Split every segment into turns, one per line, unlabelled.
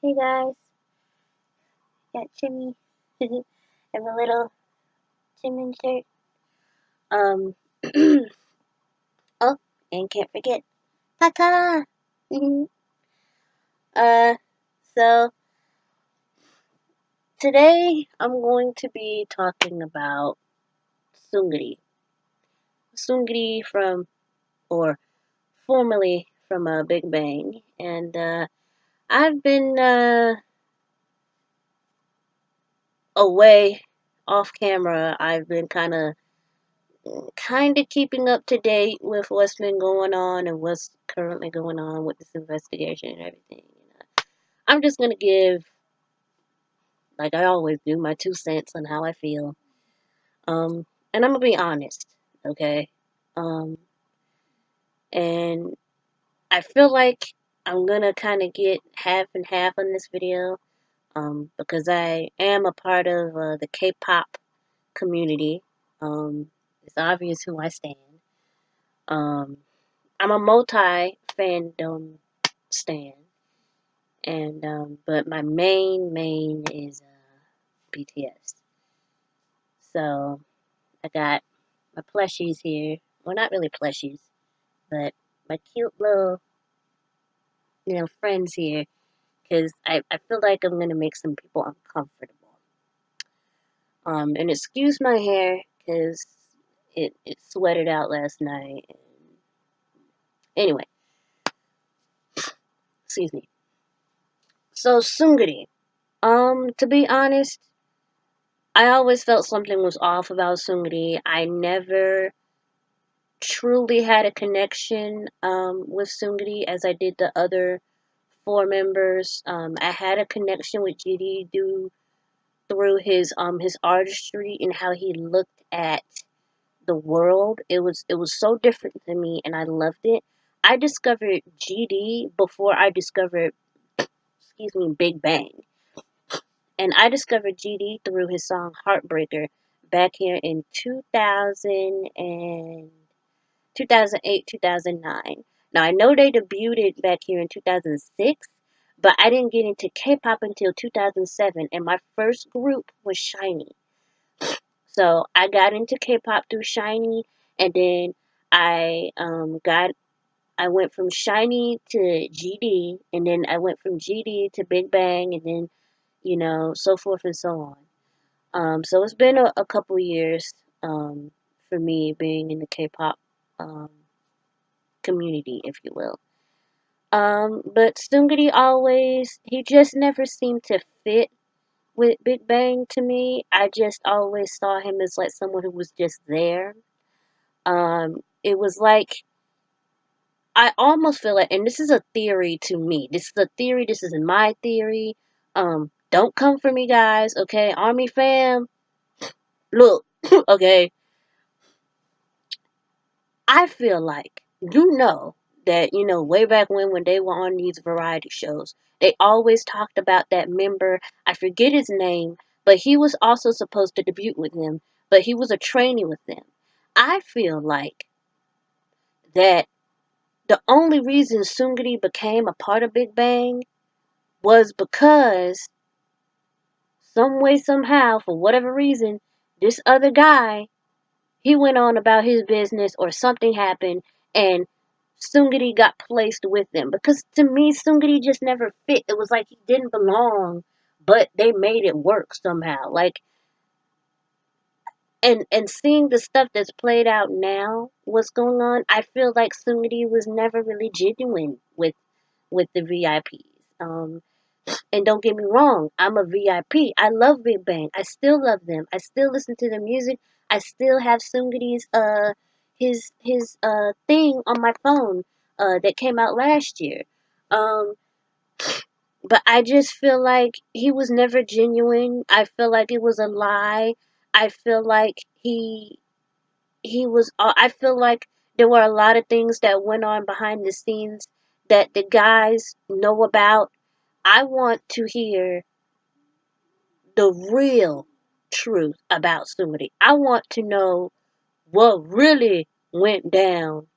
Hey guys, got Chimmy and a little Chimmy shirt. Um, oh, and can't forget Tata. uh, so today I'm going to be talking about Seungri. Seungri from, or formerly from Big Bang, and I've been away off camera. I've been kind of keeping up to date with what's been going on and what's currently going on with this investigation and everything. I'm just gonna give, like I always do, my 2 cents on how I feel. And I'm gonna be honest, okay? Um, and I feel like I'm gonna kind of get half and half on this video, because I am a part of the K-pop community. It's obvious who I stand. Um, I'm a multi fandom stan, and but my main is BTS. So I got my plushies here. Well, not really plushies, but my cute little friends here, because I feel like I'm gonna make some people uncomfortable. And excuse my hair because it sweated out last night. Anyway, excuse me. So Sungri. To be honest, I always felt something was off about Seungri. I never truly had a connection with Seungri as I did the other four members. I had a connection with GD through his artistry and how he looked at the world. It was so different to me, and I loved it. I discovered GD before I discovered, excuse me, Big Bang. And I discovered GD through his song Heartbreaker back here in 2008, 2009. Now, I know they debuted back here in 2006, but I didn't get into K-pop until 2007, and my first group was Shiny. So I got into K-pop through Shiny, and then I I went from Shiny to GD, and then I went from GD to Big Bang, and then so forth and so on. So it's been a couple years for me being in the K-pop um, community, if you will. But Seungri he just never seemed to fit with Big Bang to me. I just always saw him as like someone who was just there. It was like, I almost feel like, and this is a theory to me. This is a theory. This is my theory. Don't come for me, guys. Okay, Army fam. Look, okay. I feel like that way back when they were on these variety shows, they always talked about that member. I forget his name, but he was also supposed to debut with them, but he was a trainee with them. I feel like that the only reason Seungri became a part of Big Bang was because some way, somehow, for whatever reason, this other guy, he went on about his business or something happened, and Seungri got placed with them. Because to me, Seungri just never fit. It was like he didn't belong, but they made it work somehow. Like, and seeing the stuff that's played out now, what's going on, I feel like Seungri was never really genuine with the VIPs. And don't get me wrong, I'm a VIP. I love Big Bang. I still love them. I still listen to their music. I still have Seungri's his thing on my phone that came out last year. Um, but I just feel like he was never genuine. I feel like it was a lie. I feel like he was. I feel like there were a lot of things that went on behind the scenes that the guys know about. I want to hear the real truth about somebody. I want to know what really went down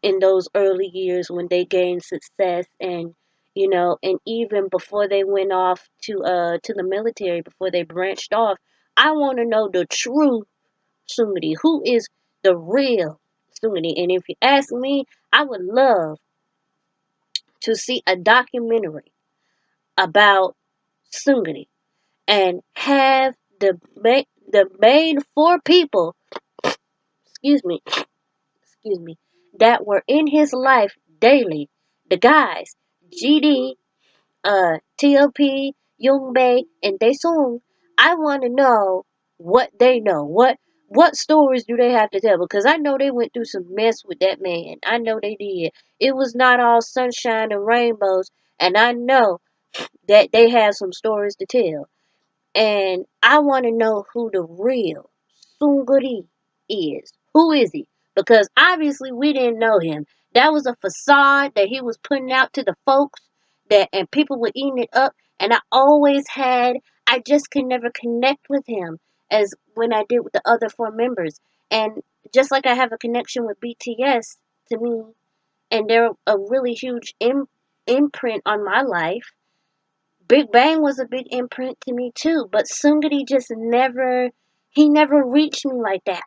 in those early years when they gained success, and And even before they went off to the military, before they branched off, I want to know the true Seungri, who is the real Seungri. And if you ask me, I would love to see a documentary about Seungri and have the main four people, excuse me, excuse me, that were in his life daily, the guys, GD, TLP, Yoongbei, and Daesung. I want to know what they know. What stories do they have to tell? Because I know they went through some mess with that man. I know they did. It was not all sunshine and rainbows, and I know that they have some stories to tell. And I want to know who the real Seungri is. Who is he? Because obviously we didn't know him. That was a facade that he was putting out to the folks, and people were eating it up. And I just could never connect with him as when I did with the other four members. And just like I have a connection with BTS to me, and they're a really huge imprint on my life. Big Bang was a big imprint to me too, but Sungri just he never reached me like that.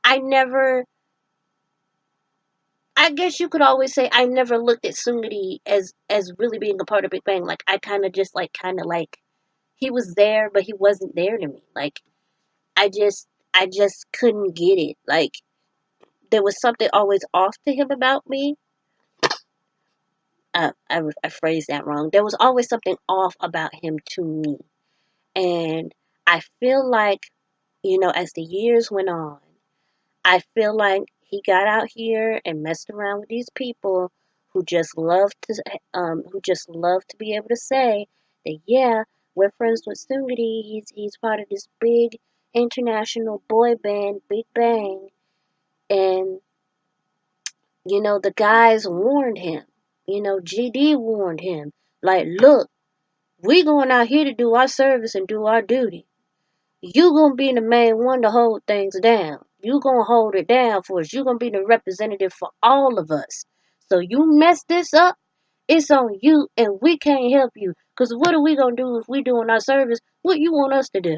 I never, I guess you could always say I never looked at Sungri as really being a part of Big Bang. Like I kind of like, he was there, but he wasn't there to me. Like I just couldn't get it. Like there was something always off to him about me. I phrased that wrong. There was always something off about him to me. And I feel like, as the years went on, I feel like he got out here and messed around with these people who just love to be able to say that, yeah, we're friends with Seungri. He's part of this big international boy band, Big Bang. And, the guys warned him. GD warned him. Like, look, we going out here to do our service and do our duty. You gonna be the main one to hold things down. You gonna hold it down for us. You gonna be the representative for all of us. So you mess this up, it's on you, and we can't help you. Cause what are we gonna do if we doing our service? What you want us to do?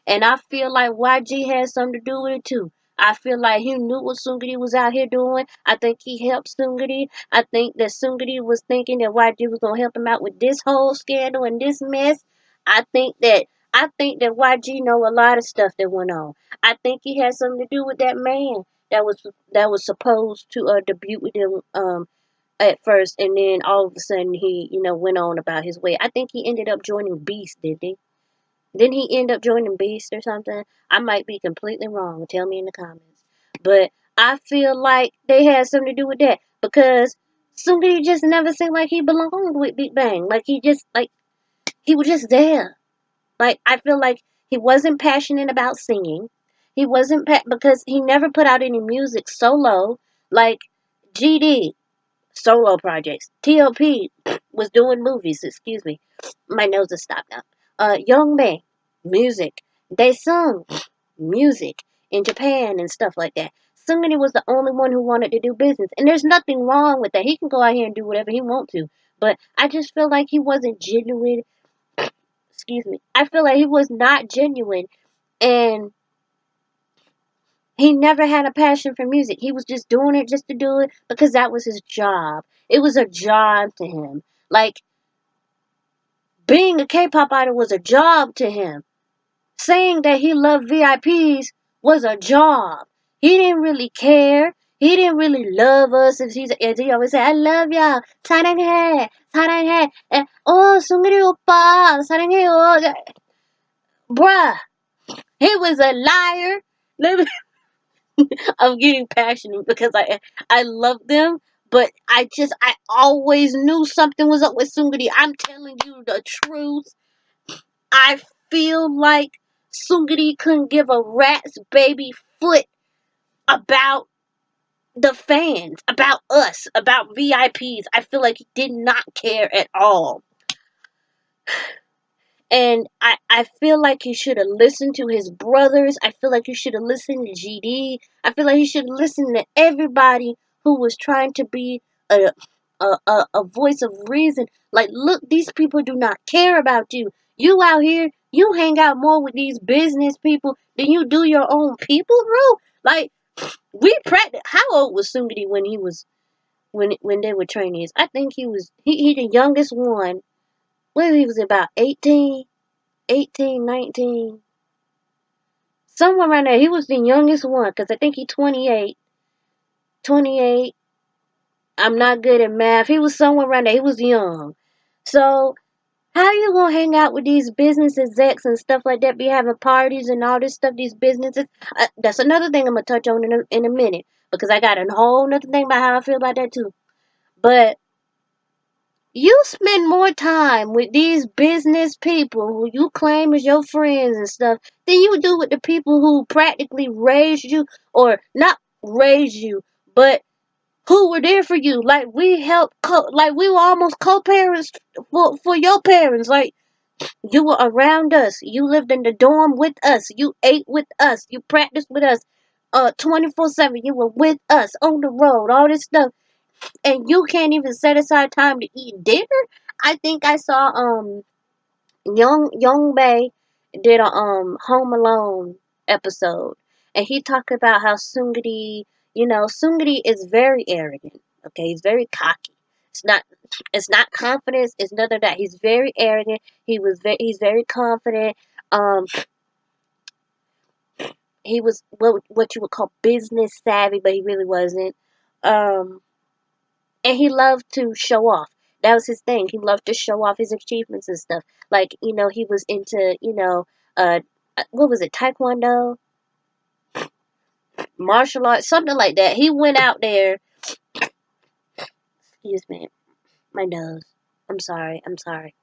And I feel like YG had something to do with it too. I feel like he knew what Seungri was out here doing. I think he helped Seungri. I think that Seungri was thinking that YG was gonna help him out with this whole scandal and this mess. I think that I think that YG know a lot of stuff that went on. I think he had something to do with that man that was supposed to debut with him at first, and then all of a sudden he went on about his way. I think he ended up joining Beast, didn't he? Didn't he end up joining Beast or something? I might be completely wrong. Tell me in the comments. But I feel like they had something to do with that because somebody just never seemed like he belonged with Big Bang. Like he was just there. Like I feel like he wasn't passionate about singing. He wasn't because he never put out any music solo. Like GD solo projects. TLP was doing movies. Excuse me, my nose is stopped now. Young May, music. They sung music in Japan and stuff like that. Seungri was the only one who wanted to do business, and there's nothing wrong with that. He can go out here and do whatever he wants to. But I just feel like he wasn't genuine. Excuse me. I feel like he was not genuine, and he never had a passion for music. He was just doing it just to do it because that was his job. It was a job to him. Like being a K-pop idol was a job to him. Saying that he loved VIPs was a job. He didn't really care. He didn't really love us. As he always said, I love y'all. 사랑해. 사랑해. Oh, 승리 오빠. 사랑해요. Bruh. He was a liar. I'm getting passionate because I love them. But I always knew something was up with Sungri. I'm telling you the truth. I feel like Sungri couldn't give a rat's baby foot about the fans, about us, about VIPs. I feel like he did not care at all. And I feel like he should have listened to his brothers. I feel like he should have listened to GD. I feel like he should have listened to everybody who was trying to be a a voice of reason. Like, look, these people do not care about you. You out here, you hang out more with these business people than you do your own people, bro. Like, we practice. How old was Seungri when he was when they were trainees? I think he the youngest one. Well, he was about 18, 18, 19, somewhere around there. He was the youngest one because I think he 28, 28. I'm not good at math. He was somewhere around there. He was young. So how you gonna hang out with these business execs and stuff like that? Be having parties and all this stuff. These businesses. That's another thing I'm gonna touch on in a minute because I got a whole nother thing about how I feel about that too. But you spend more time with these business people who you claim as your friends and stuff than you do with the people who practically raised you, or not raised you, but who were there for you. Like, we helped, like, we were almost co-parents for your parents. Like, you were around us. You lived in the dorm with us. You ate with us. You practiced with us. 24/7. You were with us on the road. All this stuff, and you can't even set aside time to eat dinner. I think I saw Young Bay did a Home Alone episode, and he talked about how Seungri, Seungri is very arrogant. Okay, he's very cocky. It's not it's not confidence. It's none of that. He's very arrogant. He's very confident. Um, he was what you would call business savvy, but he really wasn't. Um, and he loved to show off. That was his thing. He loved to show off his achievements and stuff. Like, he was into, what was it, Taekwondo, martial arts, something like that. He went out there. Excuse me, my nose. I'm sorry. I'm sorry.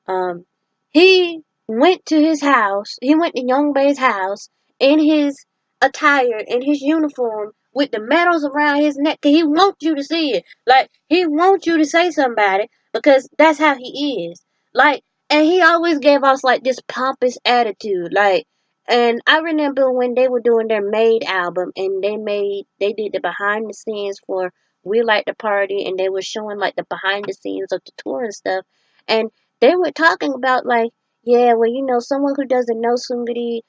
Um, he went to his house. He went to Young Bae's house in his attire, in his uniform, with the medals around his neck. 'Cause he wants you to see it. Like, he wants you to say somebody because that's how he is. Like, and he always gave us like this pompous attitude. Like, and I remember when they were doing their Made album, and they did the behind the scenes for We Like the Party, and they were showing like the behind the scenes of the tour and stuff. And they were talking about like, yeah, well, someone who doesn't know Sungri,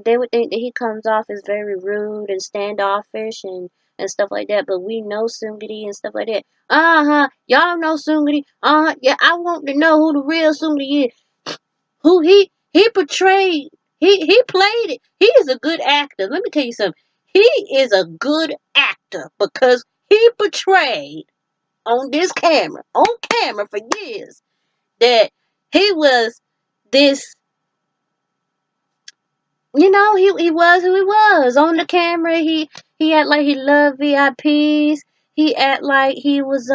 they would think that he comes off as very rude and standoffish and stuff like that. But we know Sungri and stuff like that. Y'all know Sungri. Yeah, I want to know who the real Sungri is. Who he portrayed. He played it. He is a good actor. Let me tell you something. He is a good actor because he portrayed on camera for years, that he was this, he was who he was on the camera. He act like he loved VIPs. He act like he was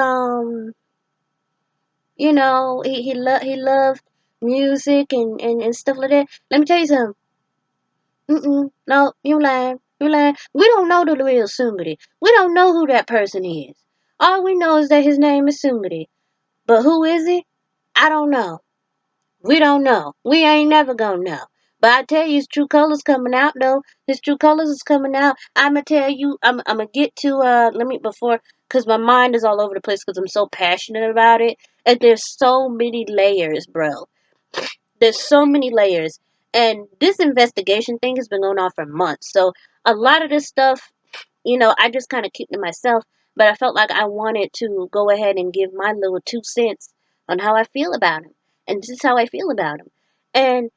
he loved music and stuff like that. Let me tell you something. No, you lying. You lying. We don't know the real Sungri. We don't know who that person is. All we know is that his name is Sungri. But who is he? I don't know. We don't know. We ain't never gonna know. But I tell you, his true colors coming out though. His true colors is coming out. I'ma tell you. I'ma get to let me before, cause my mind is all over the place because I'm so passionate about it. And there's so many layers, bro. There's so many layers. And this investigation thing has been going on for months. So a lot of this stuff, I just kind of keep to myself. But I felt like I wanted to go ahead and give my little 2 cents on how I feel about him. And this is how I feel about him. And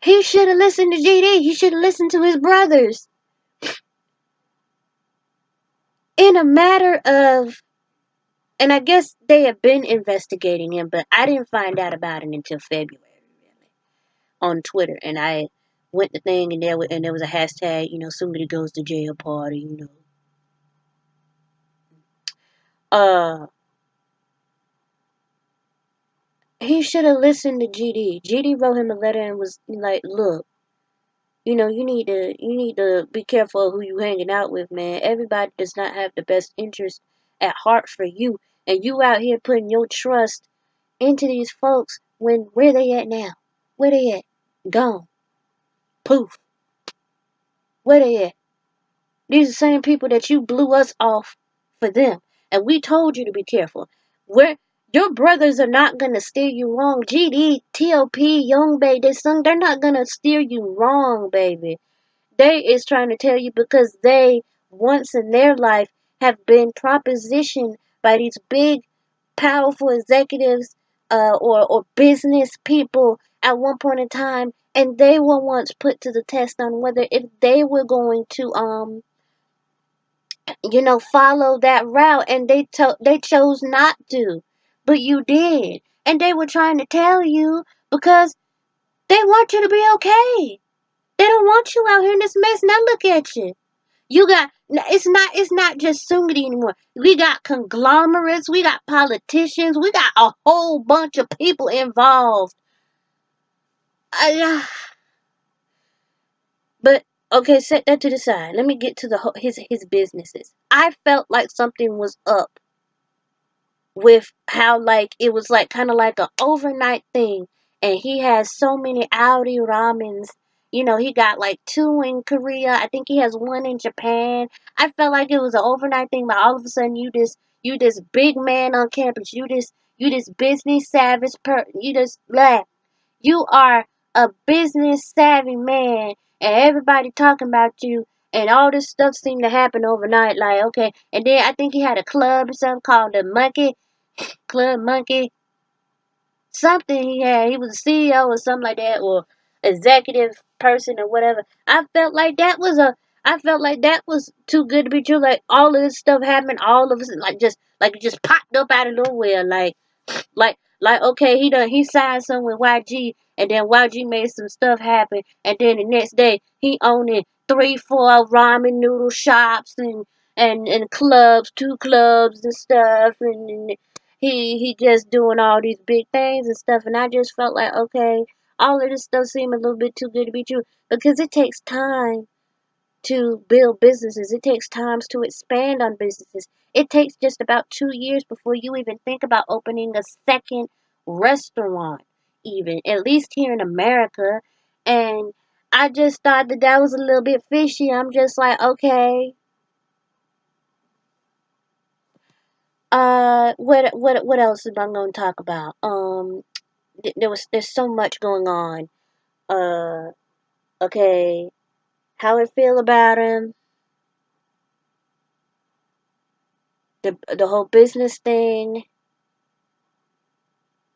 he should have listened to GD. He should have listened to his brothers. In a matter of, and I guess they have been investigating him, but I didn't find out about it until February, really, on Twitter. And I went the thing, and there was a hashtag, somebody goes to jail party. He should have listened to GD. GD wrote him a letter and was like, look, you need to be careful of who you hanging out with, man. Everybody does not have the best interest at heart for you. And you out here putting your trust into these folks when where they at now? Where they at? Gone. Poof. Where they at? These are the same people that you blew us off for them. And we told you to be careful. We're your brothers are not gonna steer you wrong. GD, TLP, Young Bay, they're not gonna steer you wrong, baby. They is trying to tell you because they once in their life have been propositioned by these big, powerful executives or business people at one point in time, and they were once put to the test on whether if they were going to follow that route, and they chose not to, but you did, and they were trying to tell you because they want you to be okay. They don't want you out here in this mess. Now look at you. You got it's not just Seungri anymore. We got conglomerates, we got politicians, we got a whole bunch of people involved. I, but okay, set that to the side. Let me get to his businesses. I felt like something was up with how like it was like kind of like an overnight thing, and he has so many Audi ramens. He got like two in Korea. I think he has one in Japan. I felt like it was an overnight thing, but all of a sudden you this big man on campus. You this business savage you just blah. You are a business savvy man, and everybody talking about you, and all this stuff seemed to happen overnight. Like, okay, and then I think he had a club or something called the Monkey Club Monkey. Something he had. He was a CEO or something like that, or executive person or whatever. I felt like that was too good to be true. Like all of this stuff happened, all of us like it just popped up out of nowhere. Like okay, he signed something with YG, and then YG made some stuff happen, and then the next day he owned 3, 4 ramen noodle shops and clubs, 2 clubs and stuff, and he just doing all these big things and stuff, and I just felt like okay, all of this stuff seemed a little bit too good to be true because it takes time to build businesses. It takes times to expand on businesses. It takes just about 2 years before you even think about opening a second restaurant, even, at least here in America. And I just thought that was a little bit fishy. I'm just like, okay, what else am I going to talk about? There's so much going on. Uh, okay, how I feel about him, the whole business thing.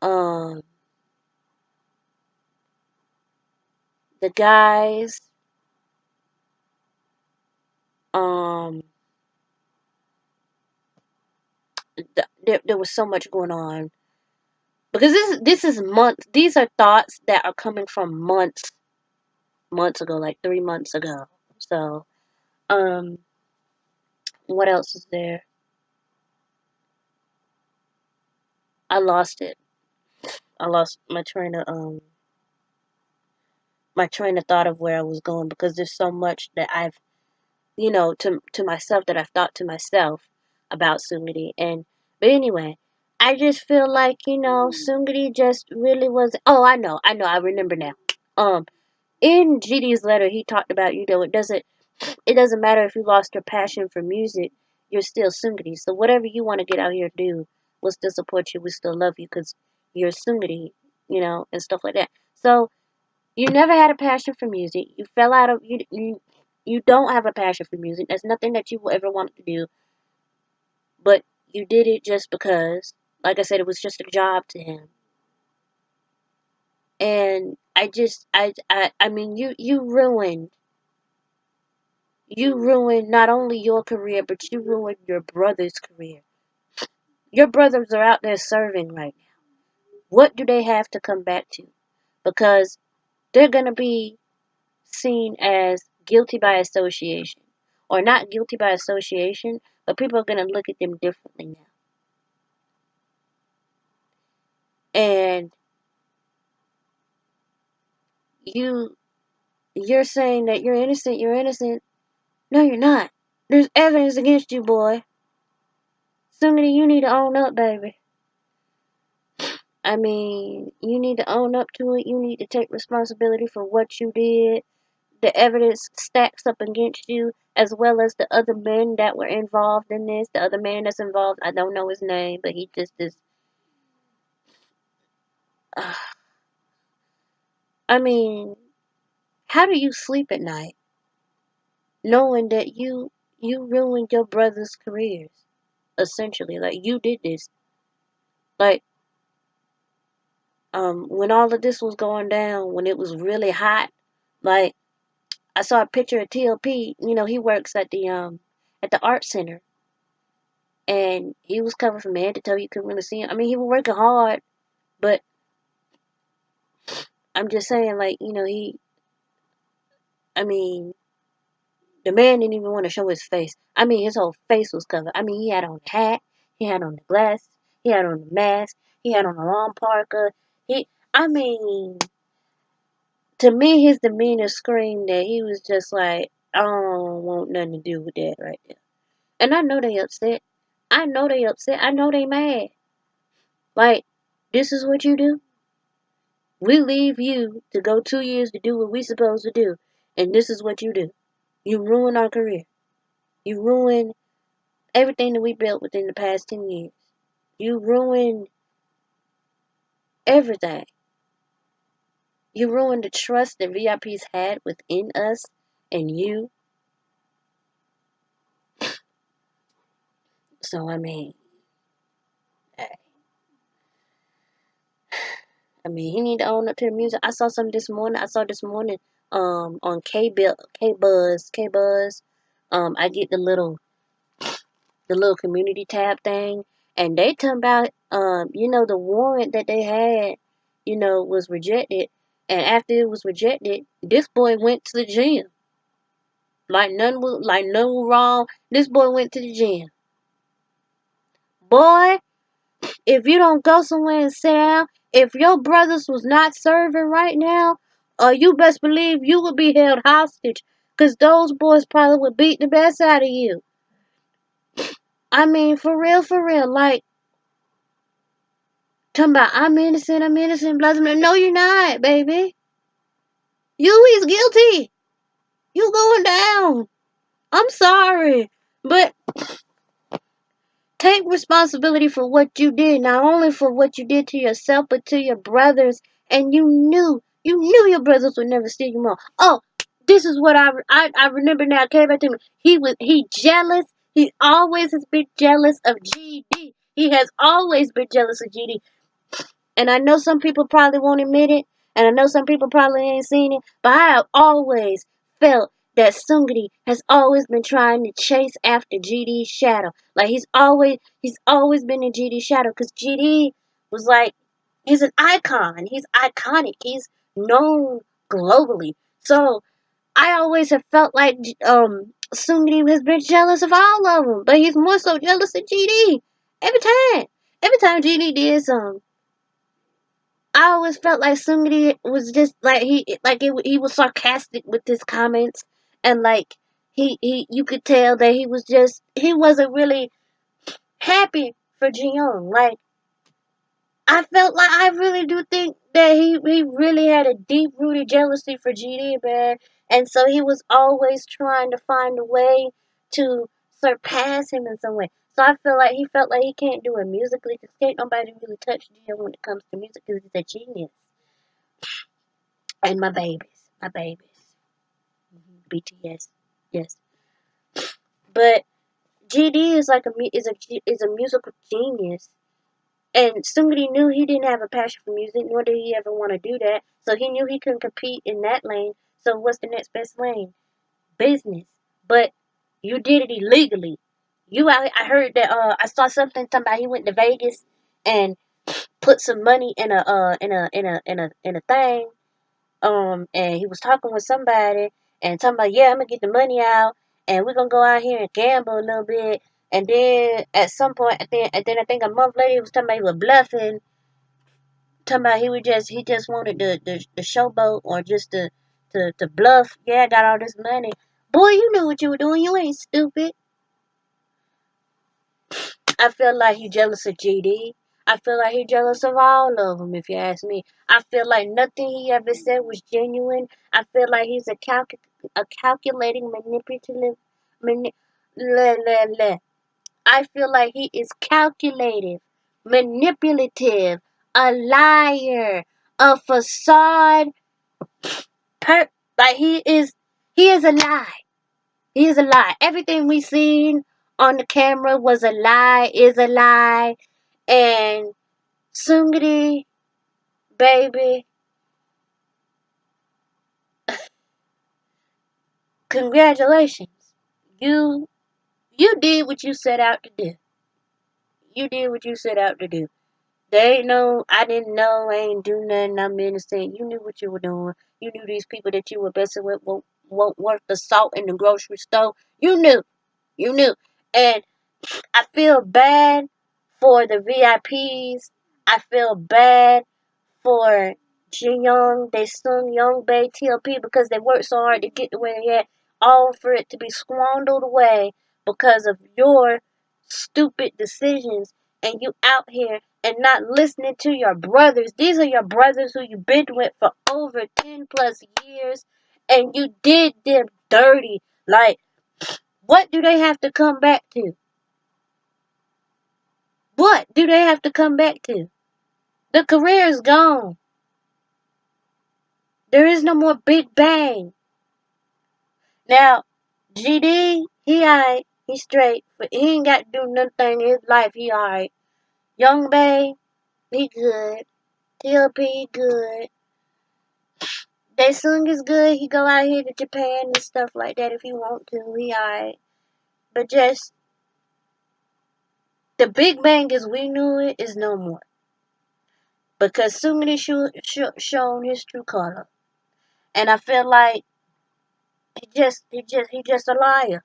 Um, the guys, um, there was so much going on because this is months. These are thoughts that are coming from months ago, like 3 months ago. So, um, what else is there? I lost it. I lost my train of thought of where I was going because there's so much that I've to myself that I've thought to myself about Seungri. And but anyway, I just feel like Seungri just really was. Oh, I remember now. In GD's letter, he talked about it doesn't matter if you lost your passion for music, you're still Seungri. So whatever you want to get out here and do, we'll still support you. We still love you because you're Seungri, and stuff like that. So you never had a passion for music. You fell out of you don't have a passion for music. That's nothing that you will ever want to do, but you did it just because, like I said, it was just a job to him. And I just I mean you ruined not only your career, but you ruined your brother's career. Your brothers are out there serving right now. What do they have to come back to? Because they're going to be seen as guilty by association. Or not guilty by association, but people are going to look at them differently now. And you you're saying that you're innocent. No, you're not. There's evidence against you, boy. Somebody, you need to own up, baby. I mean, you need to own up to it. You need to take responsibility for what you did. the evidence stacks up against you, as well as the other men that were involved in this. The other man that's involved, I don't know his name, but he just is. Uh, I mean, how do you sleep at night knowing that you ruined your brother's careers? Essentially, like you did this. Like, when all of this was going down, when it was really hot, like I saw a picture of TLP. You know, he works at the art center, and he was covered from head to toe. You couldn't really see him. I mean, he was working hard, but I'm just saying, like, you know, I mean, the man didn't even want to show his face. I mean, his whole face was covered. I mean, he had on the hat, he had on the glasses, he had on the mask, he had on the long parka. I mean, to me, his demeanor screamed that he was just like, I don't want nothing to do with that right there. And I know they upset. I know they upset. I know they mad. Like, this is what you do? We leave you to go 2 years to do what we supposed to do. And this is what you do. You ruin our career. You ruin everything that we built within the past 10 years. You ruin everything. You ruin the trust that VIPs had within us and you. So, I mean, he need to own up to the music. I saw some this morning. I saw this morning, on K Buzz. I get the little community tab thing, and they talking about, you know, the warrant that they had, you know, was rejected, and after it was rejected, this boy went to the gym. Like none was wrong. This boy went to the gym. Boy, if you don't go somewhere and sit down, if your brothers was not serving right now, you best believe you would be held hostage, 'cause those boys probably would beat the best out of you. I mean, for real, like, talking about I'm innocent, blah, blah, blah. No, you're not, baby. You is guilty. You going down. I'm sorry. But take responsibility for what you did, not only for what you did to yourself, but to your brothers. And you knew your brothers would never steal you more. Oh, this is what I remember now. It came back to me. He jealous. He always has been jealous of GD. He has always been jealous of GD. And I know some people probably won't admit it, and I know some people probably ain't seen it, but I have always felt that Seungri has always been trying to chase after GD's shadow. Like he's always been in GD's shadow, because GD was like, he's an icon. He's iconic. He's known globally. So I always have felt like Seungri has been jealous of all of them, but he's more so jealous of GD every time. Every time GD did something, I always felt like somebody was just like he was sarcastic with his comments, and like you could tell that he wasn't really happy for Jiyoung. Like, I felt like, I really do think that he really had a deep rooted jealousy for GD, man, and so he was always trying to find a way to surpass him in some way. So I feel like he felt like he can't do it musically, because can't nobody really touch Jiyoung when it comes to music, because he's a genius. And my babies, BTS, yes. But GD is like is a musical genius, and somebody knew he didn't have a passion for music, nor did he ever want to do that. So he knew he couldn't compete in that lane. So what's the next best lane? Business. But you did it illegally. I heard that I saw something talking about he went to Vegas and put some money in a thing, and he was talking with somebody and talking about, yeah, I'm gonna get the money out and we're gonna go out here and gamble a little bit. And then at some point, and then I think a month later, he was talking about he was bluffing, talking about he just wanted the showboat, or just to bluff. Yeah, I got all this money. Boy, you knew what you were doing. You ain't stupid. I feel like he jealous of GD. I feel like he jealous of all of them, if you ask me. I feel like nothing he ever said was genuine. I feel like he's a calculating, manipulative, mani- le, le, le. I feel like he is calculative, manipulative, a liar, a facade. Per- like he is a lie. He is a lie. Everything we seen on the camera was a lie, is a lie, and Seungri, baby, congratulations. You you did what you set out to do. You did what you set out to do. They ain't no, I didn't know, I ain't do nothing, I'm innocent. You knew what you were doing. You knew these people that you were messing with won't worth the salt in the grocery store. You knew. You knew. And I feel bad for the VIPs. I feel bad for Jin Young, they Sung Young Bae TLP because they worked so hard to get to where they at, all for it to be squandered away because of your stupid decisions and you out here and not listening to your brothers. These are your brothers who you've been with for over 10 plus years and you did them dirty. Like, what do they have to come back to? What do they have to come back to? The career is gone. There is no more Big Bang. Now, GD, he alright. He straight. But he ain't got to do nothing in his life. He alright. Young Bay, he good. TLP, good. Daesung is good. He go out here to Japan and stuff like that if he want to. He alright. But just, the Big Bang as we knew it is no more. Because Seungri shown his true color. And I feel like he just a liar.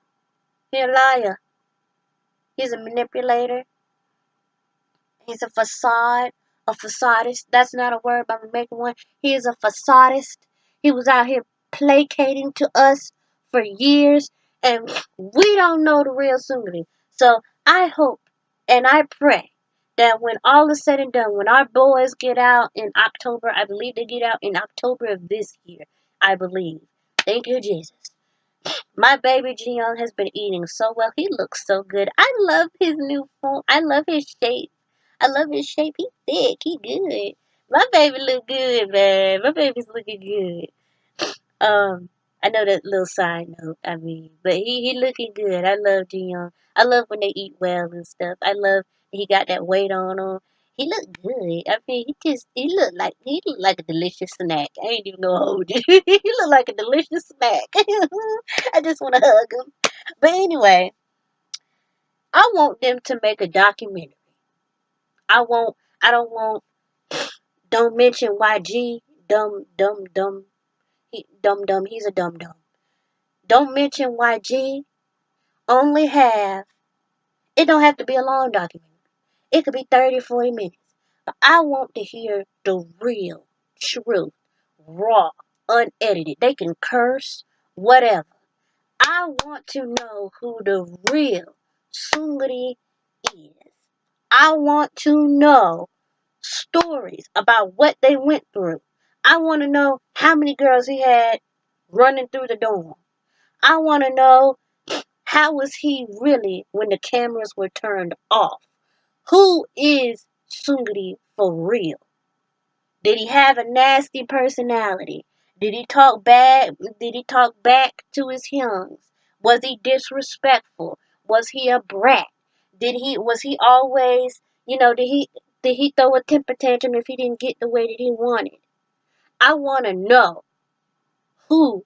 He a liar. He's a manipulator. He's a facade, a facadist. That's not a word, but I'm making one. He is a facadist. He was out here placating to us for years, and we don't know the real Seungri. So I hope and I pray that when all is said and done, when our boys get out in October, I believe they get out in October of this year. I believe. Thank you, Jesus. My baby Jiyoung has been eating so well. He looks so good. I love his new form. I love his shape. I love his shape. He thick. He good. My baby look good, man. My baby's looking good. I know that little side note. I mean, but he looking good. I love Jiyoung. I love when they eat well and stuff. I love he got that weight on him. He look good. I mean, he look like a delicious snack. I ain't even gonna hold you. He look like a delicious snack. I just want to hug him. But anyway, I want them to make a documentary. I want. I don't want. Don't mention YG. Dumb, dumb, dumb. Dumb, dumb. He's a dumb, dumb. Don't mention YG. Only have. It don't have to be a long documentary. It could be 30, 40 minutes. But I want to hear the real, truth, raw, unedited. They can curse, whatever. I want to know who the real Seungri is. I want to know stories about what they went through. I want to know how many girls he had running through the dorm. I want to know how was he really when the cameras were turned off. Who is Seungri for real? Did he have a nasty personality? Did he talk bad? Did he talk back to his youngs? Was he disrespectful? Was he a brat? Was he always, did he throw a temper tantrum if he didn't get the way that he wanted? I want to know who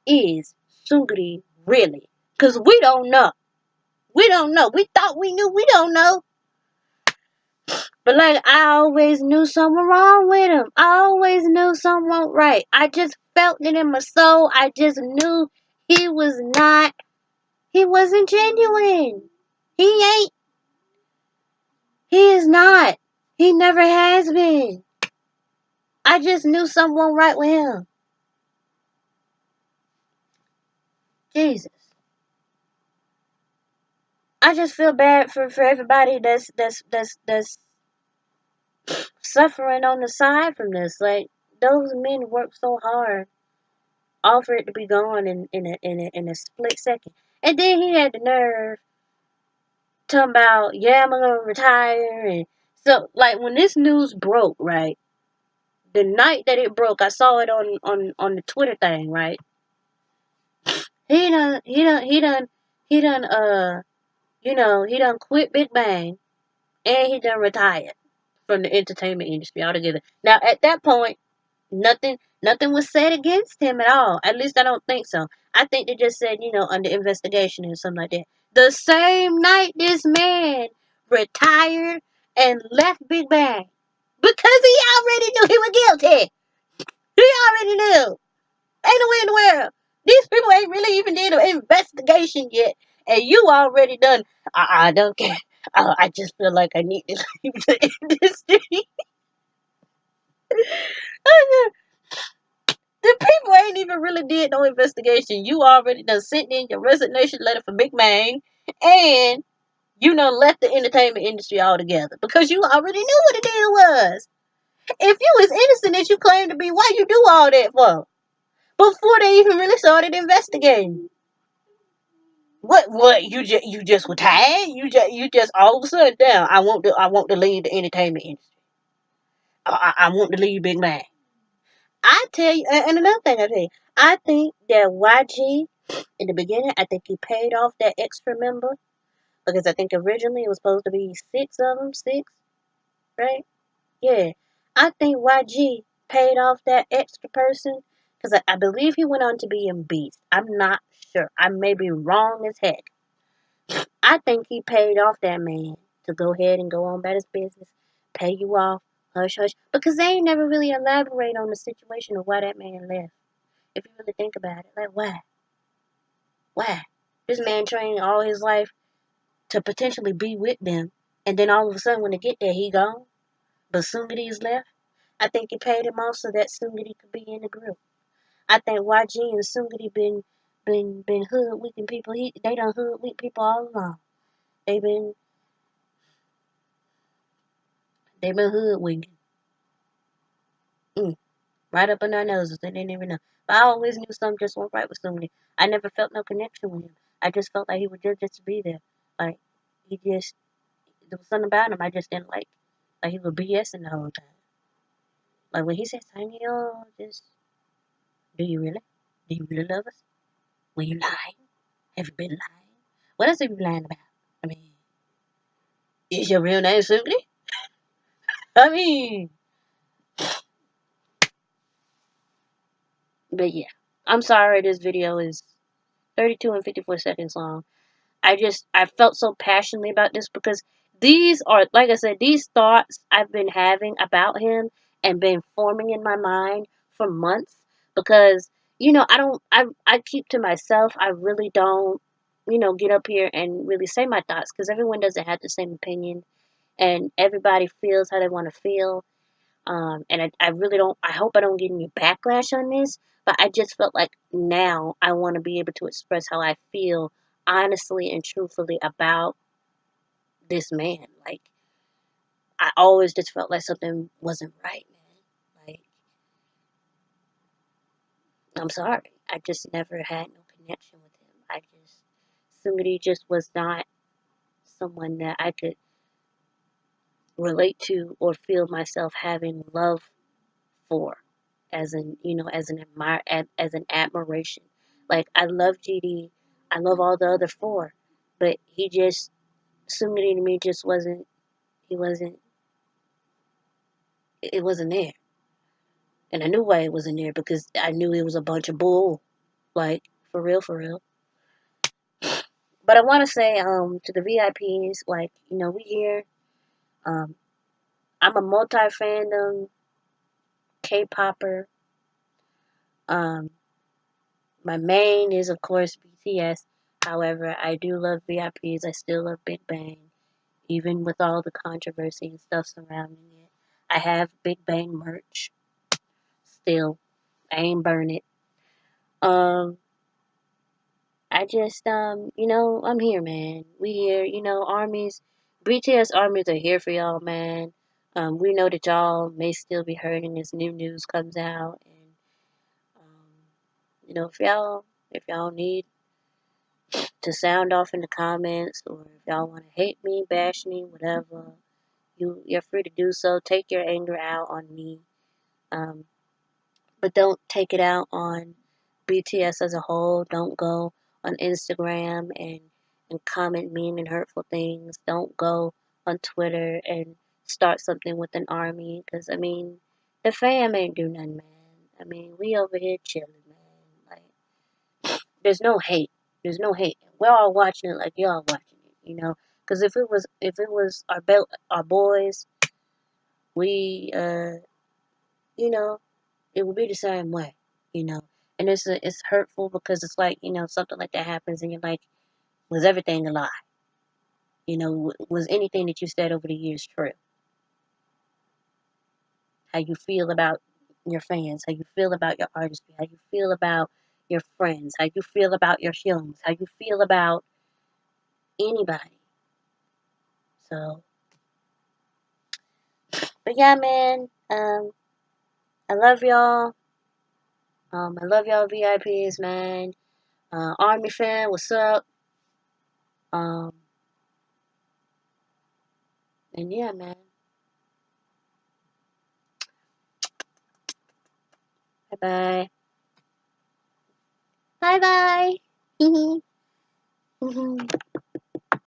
is Seungri really? Cuz we don't know. We don't know. We thought we knew. We don't know. But like I always knew something wrong with him. I always knew something wasn't right. I just felt it in my soul. I just knew he was not, he wasn't genuine. He ain't, he is not. He never has been. I just knew something wasn't right with him. Jesus. I just feel bad for everybody that's suffering on the side from this. Like, those men work so hard, all for it to be gone in a split second. And then he had the nerve talking about, yeah, I'm gonna retire. And so, like, when this news broke, right, the night that it broke, I saw it on the Twitter thing, right. He done he done quit Big Bang, and he done retired from the entertainment industry altogether. Now, at that point, nothing was said against him at all. At least I don't think so. I think they just said, under investigation or something like that. The same night this man retired and left Big Bang because he already knew he was guilty. He already knew. Ain't no way in the world. These people ain't really even did an investigation yet, and you already done. I don't care. I just feel like I need to leave the industry. The people ain't even really did no investigation. You already done sent in your resignation letter for Big Bang, and left the entertainment industry altogether because you already knew what the deal was. If you as innocent as you claim to be, why you do all that for? Before they even really started investigating. What you just were tired? You just all of a sudden down. I want to leave the entertainment industry. I want to leave Big Bang. I tell you, and another thing I tell you, I think that YG in the beginning, I think he paid off that extra member because I think originally it was supposed to be six of them, six, right? Yeah, I think YG paid off that extra person because I believe he went on to be in Beast. I'm not sure. I may be wrong as heck. I think he paid off that man to go ahead and go on about his business, pay you off, hush hush, because they ain't never really elaborate on the situation of why that man left. If you really think about it, like why? Why? This man trained all his life to potentially be with them, and then all of a sudden when they get there, he gone. But Seungri is left. I think he paid him off so that Seungri could be in the group. I think YG and Seungri been hoodwinking people. They done hoodwink people all along. They been they been hoodwinking. Right up in our noses. They didn't even know. But I always knew something just went right with somebody. I never felt no connection with him. I just felt like he was just to be there. Like there was something about him I just didn't like. Like he was BSing the whole time. Like when he said, "Tiny, just do you really? Do you really love us? Were you lying? Have you been lying? What else have you lying about? I mean, is your real name Seungri? I mean, but yeah, I'm sorry. This video is 32 and 54 seconds long. I felt so passionately about this because these are, like I said, these thoughts I've been having about him and been forming in my mind for months because I keep to myself. I really don't get up here and really say my thoughts because everyone doesn't have the same opinion and everybody feels how they want to feel. And I really don't, I hope I don't get any backlash on this, but I just felt like now I want to be able to express how I feel honestly and truthfully about this man. Like, I always just felt like something wasn't right, man. Like, I'm sorry. I just never had no connection with him. Somebody just was not someone that I could relate to or feel myself having love for. As an admiration. Like I love GD, I love all the other four, but Sungri to me just wasn't. He wasn't. It wasn't there, and I knew why it wasn't there because I knew it was a bunch of bull. Like for real, for real. But I want to say to the VIPs, like we here. Um, I'm a multi fandom K-popper. Um, My main is, of course, BTS. However, I do love VIPs. I still love Big Bang, even with all the controversy and stuff surrounding it. I have Big Bang merch still. I ain't burn it. Um, I'm here, man. We here. BTS armies are here for y'all, man. We know that y'all may still be hurting as new news comes out, and um, if y'all need to sound off in the comments, or if y'all want to hate me, bash me, whatever, you're free to do so. Take your anger out on me, um, but don't take it out on BTS as a whole. Don't go on Instagram and comment mean and hurtful things. Don't go on Twitter and start something with an army, because I mean, the fam ain't do nothing, man. I mean, we over here chilling, man. Like, there's no hate. There's no hate. We're all watching it like y'all watching it. Because if it was our boys, we you know, it would be the same way, you know. And it's hurtful because it's like, something like that happens and you're like, was everything a lie? Was anything that you said over the years true? How you feel about your fans, how you feel about your artistry, how you feel about your friends, how you feel about your feelings, how you feel about anybody. So, but yeah, man, I love y'all. I love y'all VIPs, man. Army fan, what's up? Um, and yeah, man. Bye bye. Bye bye.